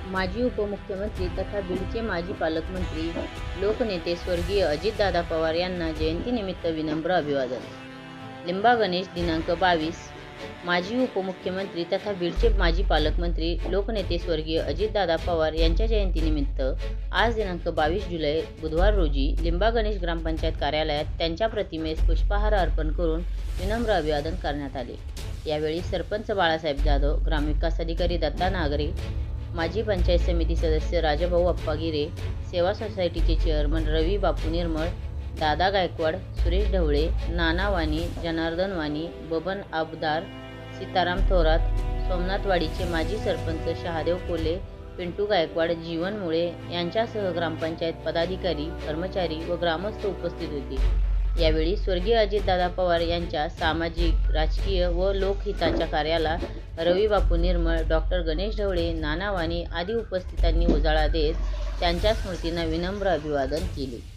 माजी उपमुख्यमंत्री तथा बीडचे माजी पालकमंत्री, लोकनेते स्वर्गीय अजितदादा पवार यांना जयंतीनिमित्त विनम्र अभिवादन. लिंबा गणेश दिनांक 22. माजी उपमुख्यमंत्री तथा बीडचे माजी पालकमंत्री, लोकनेते स्वर्गीय अजितदादा पवार यांच्या जयंतीनिमित्त आज दिनांक 22 जुलै बुधवार रोजी लिंबा गणेश ग्रामपंचायत कार्यालयात त्यांच्या प्रतिमेस पुष्पहार अर्पण करून विनम्र अभिवादन करण्यात आले. यावेळी सरपंच बाळासाहेब जाधव, ग्रामविकास अधिकारी दत्ता नागरे, माजी पंचायत समिती सदस्य राजाभाऊ अप्पा गिरे, सेवा सोसायटीचे चेअरमन रवी बापू निर्मळ, दादा गायकवाड, सुरेश ढवळे, नाना वाणी, जनार्दन वाणी, बबन आबदार, सीताराम थोरात, सोमनाथवाडीचे माजी सरपंच शहादेव कोले, पिंटू गायकवाड, जीवन मुळे यांच्यासह ग्रामपंचायत पदाधिकारी, कर्मचारी व ग्रामस्थ उपस्थित होते. यावेळी स्वर्गीय अजितदादा पवार यांच्या सामाजिक, राजकीय व लोकहिताच्या कार्याला रवी बापू निर्मळ, डॉ. गणेश ढवळे, नाना वाणी आदी उपस्थितांनी उजाळा देत त्यांच्या स्मृतींना विनम्र अभिवादन केले.